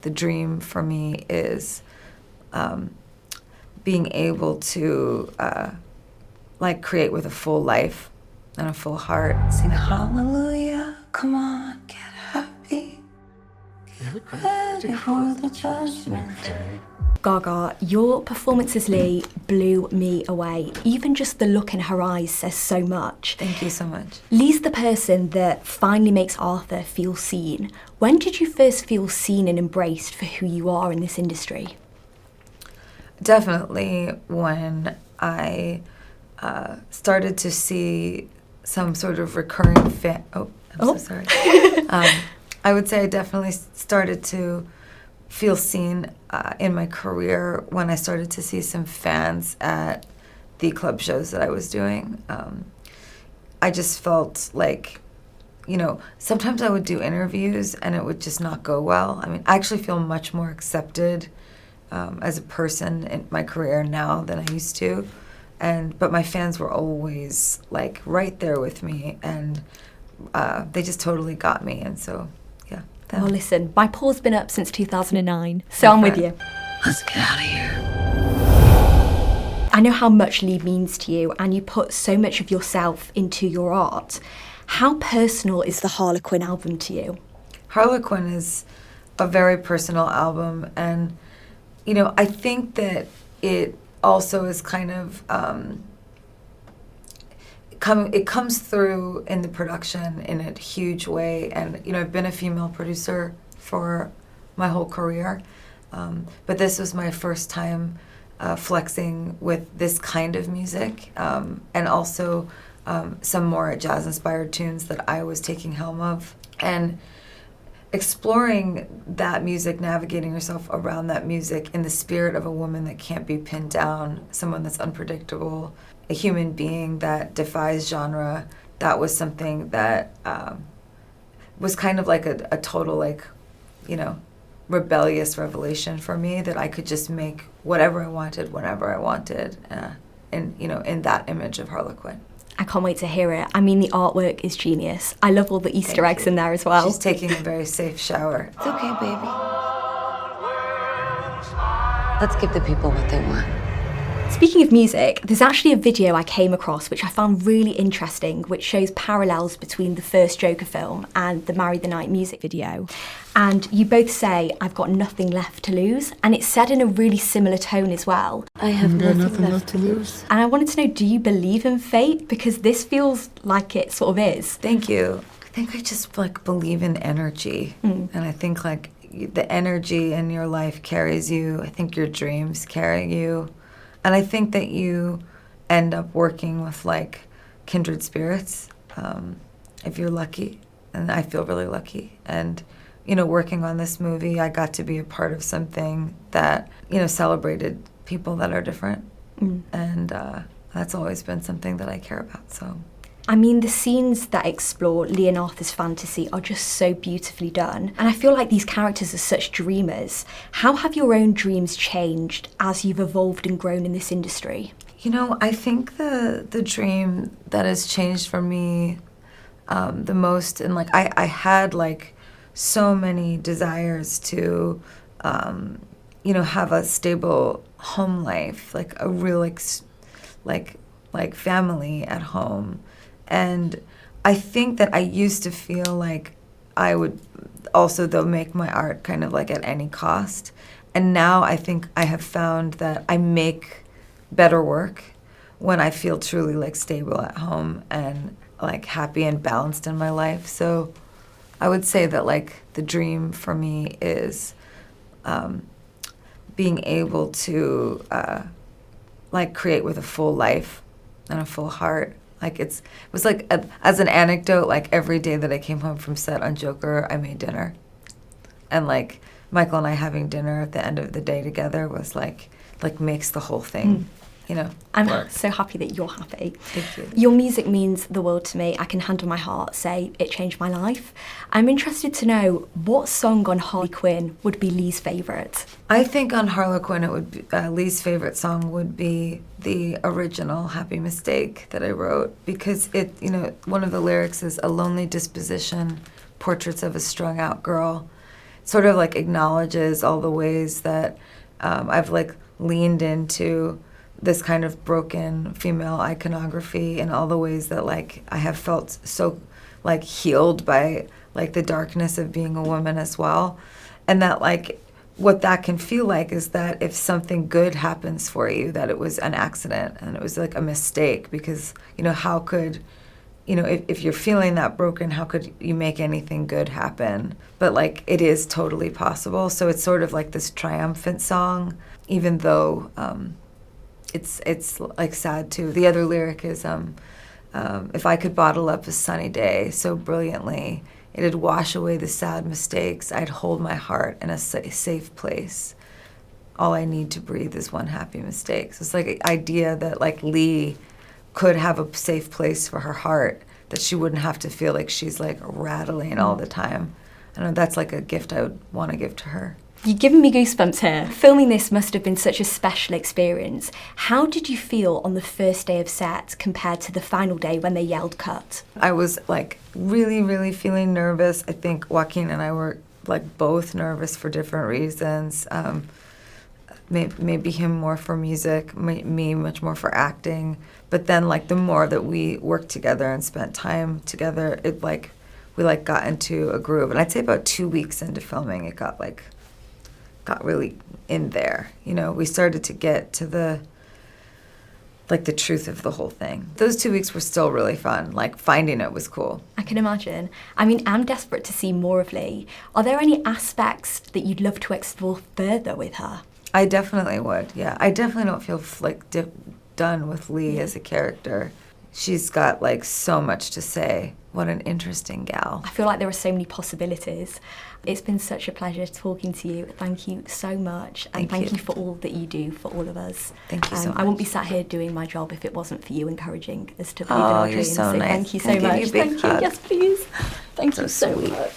The dream for me is being able to create with a full life and a full heart. Sing hallelujah, come on, get happy. Ready for the judgment day. Gaga, your performance as Lee blew me away. Even just the look in her eyes says so much. Thank you so much. Lee's the person that finally makes Arthur feel seen. When did you first feel seen and embraced for who you are in this industry? Definitely when I started to see some sort of recurring so sorry. I would say I definitely started to feel seen in my career when I started to see some fans at the club shows that I was doing. I just felt like, sometimes I would do interviews and it would just not go well. I mean, I actually feel much more accepted as a person in my career now than I used to. But my fans were always like right there with me, and they just totally got me. And so, yeah. Well, listen, my paw's been up since 2009, so I'm with you. Let's get out of here. I know how much Lee means to you, and you put so much of yourself into your art. How personal is the Harlequin album to you? Harlequin is a very personal album, and I think that it also is kind of it comes through in the production in a huge way. And I've been a female producer for my whole career, but this was my first time flexing with this kind of music, and also some more jazz-inspired tunes that I was taking helm of, and exploring that music, navigating yourself around that music in the spirit of a woman that can't be pinned down, someone that's unpredictable, a human being that defies genre. That was something that was kind of like a total rebellious revelation for me, that I could just make whatever I wanted, whenever I wanted, in that image of Harlequin. I can't wait to hear it. I mean, the artwork is genius. I love all the Easter eggs in there as well. She's taking a very safe shower. It's okay, baby. Let's give the people what they want. Speaking of music, there's actually a video I came across which I found really interesting, which shows parallels between the first Joker film and the Marry the Night music video. And you both say, "I've got nothing left to lose," and it's said in a really similar tone as well. I have nothing left to lose. And I wanted to know, do you believe in fate? Because this feels like it sort of is. Thank you. I think I just believe in energy. And I think the energy in your life carries you. I think your dreams carry you. And I think that you end up working with kindred spirits, if you're lucky. And I feel really lucky. And, working on this movie, I got to be a part of something that, celebrated people that are different. And that's always been something that I care about, so. I mean, the scenes that explore Lee and Arthur's fantasy are just so beautifully done. And I feel like these characters are such dreamers. How have your own dreams changed as you've evolved and grown in this industry? I think the dream that has changed for me the most, and I had so many desires to, have a stable home life, a real family at home. And I think that I used to feel like I would also, though, make my art kind of at any cost. And now I think I have found that I make better work when I feel truly stable at home and happy and balanced in my life. So I would say that the dream for me is being able to create with a full life and a full heart. It was as an anecdote, every day that I came home from set on Joker, I made dinner. And Michael and I having dinner at the end of the day together was makes the whole thing, I'm work. so happy that you're happy. Thank you. Your music means the world to me. I can hand on my heart say it changed my life. I'm interested to know what song on Harlequin would be Lee's favourite? I think on Harlequin it would be, Lee's favorite song would be the original Happy Mistake that I wrote, because it, one of the lyrics is a lonely disposition, portraits of a strung out girl. sort of like acknowledges all the ways that I've like leaned into this kind of broken female iconography, and all the ways that like I have felt so like healed by like the darkness of being a woman as well. And that like what that can feel like is that if something good happens for you, that it was an accident and it was like a mistake, because, you know, how could, you know, if you're feeling that broken, how could you make anything good happen? But like it is totally possible. So it's sort of like this triumphant song, even though it's like sad too. The other lyric is, if I could bottle up a sunny day so brilliantly, it'd wash away the sad mistakes. I'd hold my heart in a safe place. All I need to breathe is one happy mistake. So it's like an idea that like Lee could have a safe place for her heart, that she wouldn't have to feel like she's like rattling all the time. I know that's like a gift I would want to give to her. You've given me goosebumps here. Filming this must have been such a special experience. How did you feel on the first day of set compared to the final day when they yelled cut? I was like really, really feeling nervous. I think Joaquin and I were like both nervous for different reasons. Maybe him more for music, me much more for acting. But then like the more that we worked together and spent time together, it like we like got into a groove. And I'd say about 2 weeks into filming, it got really in there. You know, we started to get to the truth of the whole thing. Those 2 weeks were still really fun. Like finding it was cool. I can imagine. I mean, I'm desperate to see more of Lee. Are there any aspects that you'd love to explore further with her? I definitely would, yeah. I definitely don't feel like done with Lee as a character. She's got like so much to say. What an interesting gal. I feel like there are so many possibilities. It's been such a pleasure talking to you. Thank you so much. And thank you for all that you do for all of us. Thank you so much. I wouldn't be sat here doing my job if it wasn't for you encouraging us to believe in our dreams. You're so nice. Thank you so much. Give you a big Thank you. hug. Yes, please. Thank So you so sweet. much.